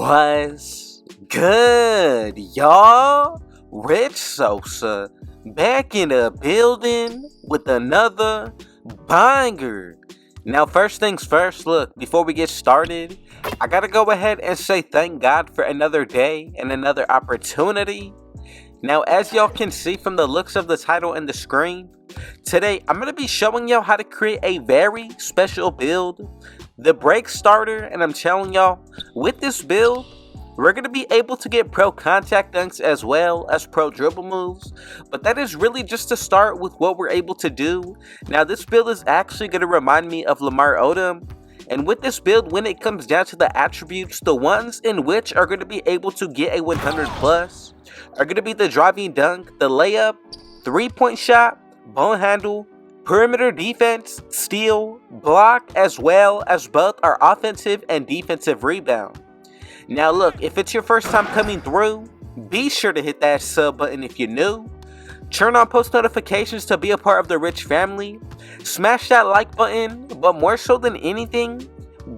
What's good, y'all? Rich Sosa back in the building with another banger. Now, first things first, look, before we get started, I gotta go ahead and say thank God for another day and another opportunity. Now, as y'all can see from the looks of the title and the screen, today I'm gonna be showing y'all how to create a very special build, the break starter, and I'm telling y'all, with this build, we're going to be able to get pro contact dunks as well as pro dribble moves, but that is really just to start with what we're able to do. Now, this build is actually going to remind me of Lamar Odom, and with this build, when it comes down to the attributes, the ones in which are going to be able to get a 100 plus are going to be the driving dunk, the layup, 3-point shot, ball handle, perimeter defense, steal, block, as well as both our offensive and defensive rebound. Now look, if it's your first time coming through, be sure to hit that sub button if you're new. Turn on post notifications to be a part of the Rich family. Smash that like button, but more so than anything,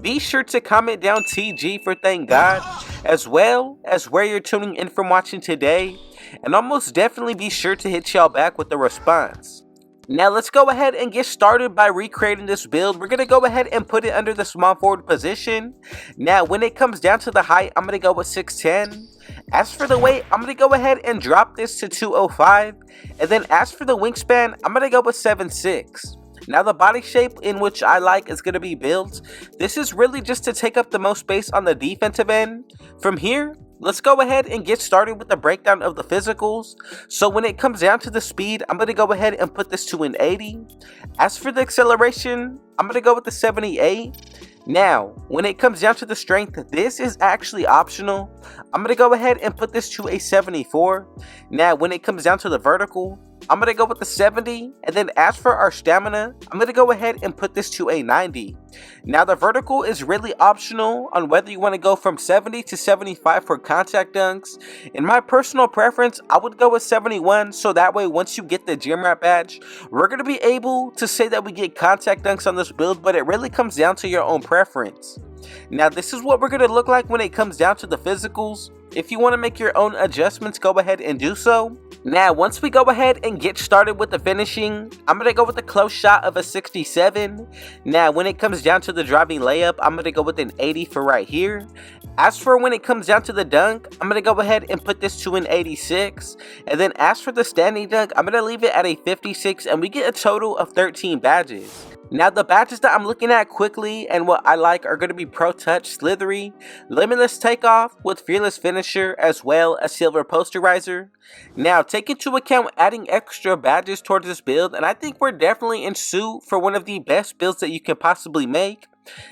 be sure to comment down TG for thank God, as well as where you're tuning in from watching today, and almost definitely be sure to hit y'all back with the response. Now let's go ahead and get started by recreating this build. We're going to go ahead and put it under the small forward position. Now when it comes down to the height, I'm going to go with 6'10". As for the weight, I'm going to go ahead and drop this to 205. And then as for the wingspan, I'm going to go with 7'6". Now the body shape in which I like is going to be built. This is really just to take up the most space on the defensive end. From here, let's go ahead and get started with the breakdown of the physicals. So when it comes down to the speed, I'm going to go ahead and put this to an 80. As for the acceleration, I'm going to go with the 78. Now, when it comes down to the strength, this is actually optional. I'm going to go ahead and put this to a 74. Now, when it comes down to the vertical, I'm going to go with the 70, and then as for our stamina, I'm going to go ahead and put this to a 90. Now the vertical is really optional on whether you want to go from 70 to 75 for contact dunks. In my personal preference, I would go with 71, so that way once you get the gym rat badge, we're going to be able to say that we get contact dunks on this build, but it really comes down to your own preference. Now this is what we're going to look like when it comes down to the physicals. If you want to make your own adjustments, go ahead and do so. Now, once we go ahead and get started with the finishing, I'm going to go with a close shot of a 67. Now, when it comes down to the driving layup, I'm going to go with an 80 for right here. As for when it comes down to the dunk, I'm going to go ahead and put this to an 86. And then as for the standing dunk, I'm going to leave it at a 56, and we get a total of 13 badges. Now the badges that I'm looking at quickly and what I like are going to be Pro Touch Slithery, Limitless Takeoff with Fearless Finisher, as well as Silver Posterizer. Now take into account adding extra badges towards this build, and I think we're definitely in suit for one of the best builds that you can possibly make.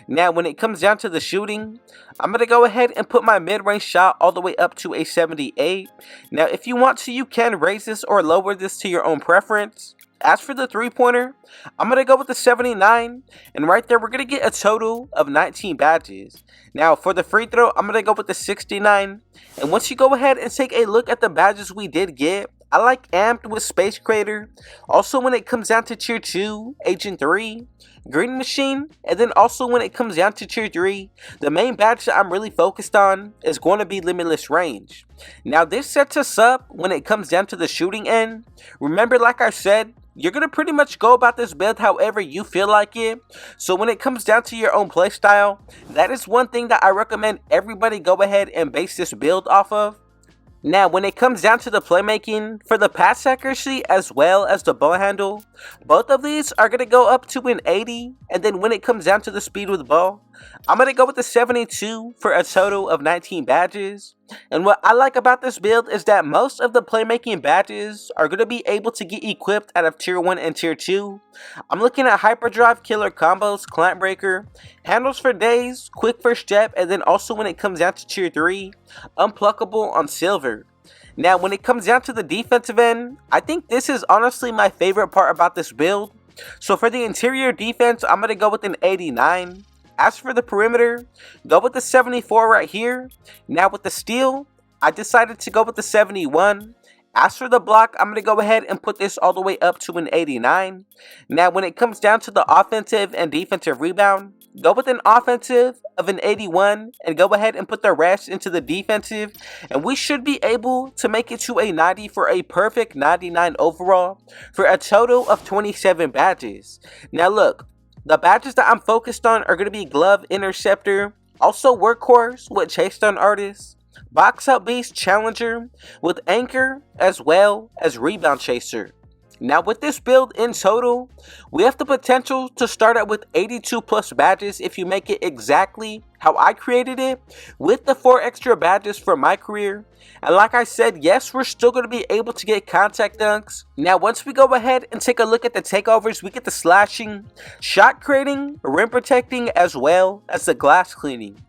Now when it comes down to the shooting, I'm going to go ahead and put my mid-range shot all the way up to a 78. Now if you want to, you can raise this or lower this to your own preference. As for the three-pointer, I'm going to go with the 79, and right there we're going to get a total of 19 badges. Now for the free throw, I'm going to go with the 69, and once you go ahead and take a look at the badges we did get, I like Amped with Space Creator. Also when it comes down to Tier 2, Agent 3, Green Machine, and then also when it comes down to Tier 3, the main badge that I'm really focused on is going to be Limitless Range. Now this sets us up when it comes down to the shooting end. Remember, like I said, you're going to pretty much go about this build however you feel like it. So when it comes down to your own playstyle, that is one thing that I recommend everybody go ahead and base this build off of. Now when it comes down to the playmaking, for the pass accuracy as well as the ball handle, both of these are going to go up to an 80, and then when it comes down to the speed with the ball, I'm going to go with the 72 for a total of 19 badges. And what I like about this build is that most of the playmaking badges are going to be able to get equipped out of Tier 1 and Tier 2. I'm looking at Hyperdrive, Killer Combos, Clamp Breaker, Handles for Days, Quick First Step, and then also when it comes down to Tier 3, Unpluckable on Silver. Now when it comes down to the defensive end, I think this is honestly my favorite part about this build. So for the interior defense, I'm going to go with an 89. As for the perimeter, go with the 74 right here. Now with the steal, I decided to go with the 71. As for the block, I'm going to go ahead and put this all the way up to an 89. Now, when it comes down to the offensive and defensive rebound, go with an offensive of an 81 and go ahead and put the rest into the defensive. And we should be able to make it to a 90 for a perfect 99 overall for a total of 27 badges. Now, look, the badges that I'm focused on are going to be Glove Interceptor, also Workhorse with Chase Down Artist, Box Out Beast Challenger with Anchor, as well as Rebound Chaser. Now with this build in total, we have the potential to start out with 82 plus badges if you make it exactly how I created it, with the 4 extra badges for my career. And like I said, yes, we're still going to be able to get contact dunks. Now once we go ahead and take a look at the takeovers, we get the slashing, shot creating, rim protecting, as well as the glass cleaning.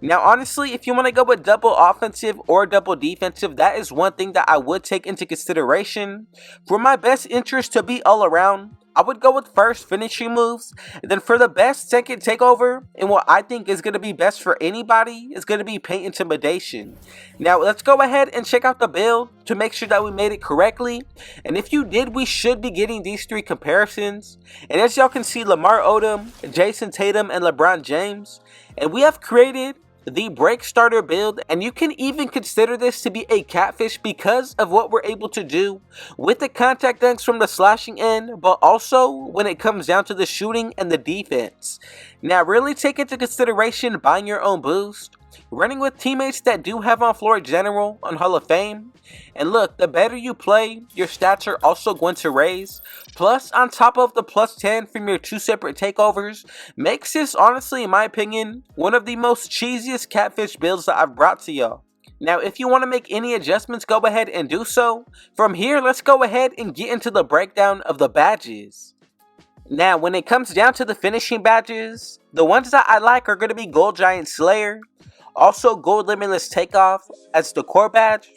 Now honestly, if you want to go with double offensive or double defensive, that is one thing that I would take into consideration. For my best interest to be all around, I would go with first finishing moves. And then for the best second takeover, and what I think is going to be best for anybody, is going to be paint intimidation. Now let's go ahead and check out the build to make sure that we made it correctly. And if you did, we should be getting these 3 comparisons. And as y'all can see, Lamar Odom, Jason Tatum, and LeBron James. And we have created the break starter build, and you can even consider this to be a catfish because of what we're able to do with the contact dunks from the slashing end, but also when it comes down to the shooting and the defense. Now really take into consideration buying your own boost, running with teammates that do have on floor general on Hall of Fame. And look, the better you play, your stats are also going to raise. Plus, on top of the plus 10 from your 2 separate takeovers, makes this, honestly, in my opinion, one of the most cheesiest catfish builds that I've brought to y'all. Now, if you want to make any adjustments, go ahead and do so. From here, let's go ahead and get into the breakdown of the badges. Now, when it comes down to the finishing badges, the ones that I like are going to be Gold Giant Slayer, also Gold Limitless Takeoff as the core badge,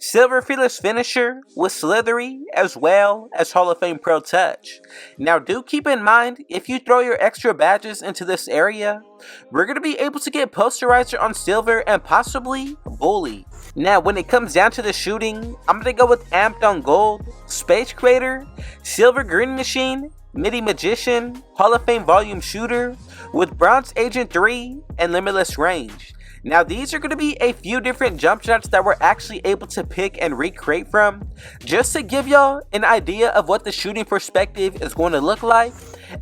Silver Fearless Finisher with Slithery, as well as Hall of Fame Pro Touch. Now do keep in mind, if you throw your extra badges into this area, we're going to be able to get Posterizer on Silver and possibly Bully. Now when it comes down to the shooting, I'm going to go with Amped on Gold, Space Creator, Silver Green Machine, MIDI Magician, Hall of Fame Volume Shooter, with Bronze Agent 3 and Limitless Range. Now these are going to be a few different jump shots that we're actually able to pick and recreate from, just to give y'all an idea of what the shooting perspective is going to look like.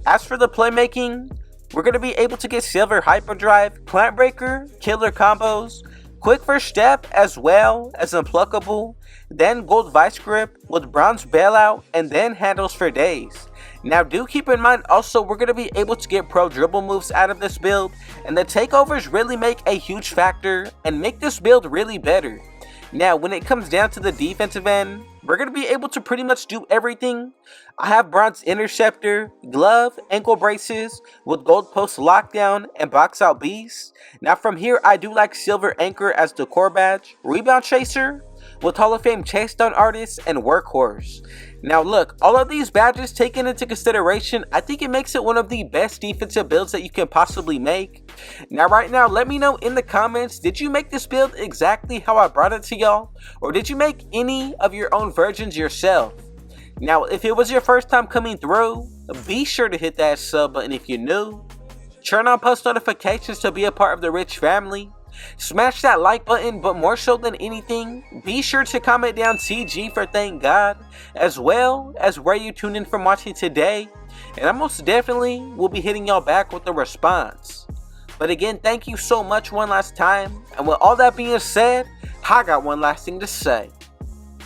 As for the playmaking, we're going to be able to get Silver Hyperdrive, Plant Breaker, Killer Combos, Quick First Step, as well as Unpluckable, then Gold Vice Grip with Bronze Bailout, and then Handles for Days. Now do keep in mind also, we're going to be able to get pro dribble moves out of this build, and the takeovers really make a huge factor and make this build really better. Now when it comes down to the defensive end, we're going to be able to pretty much do everything. I have Bronze Interceptor, Glove, Ankle Braces with Gold Post Lockdown and Box Out Beast. Now from here, I do like Silver Anchor as the core badge, Rebound Chaser with Hall of Fame Chase Down Artist, and Workhorse. Now look, all of these badges taken into consideration, I think it makes it one of the best defensive builds that you can possibly make. Now right now, let me know in the comments, did you make this build exactly how I brought it to y'all? Or did you make any of your own versions yourself? Now if it was your first time coming through, be sure to hit that sub button if you're new. Turn on post notifications to be a part of the Rich family. Smash that like button, but more so than anything, be sure to comment down TG for Thank God, as well as where you tuned in from watching today, and I most definitely will be hitting y'all back with a response. But again, thank you so much one last time, and with all that being said, I got one last thing to say.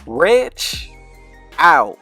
Rich out.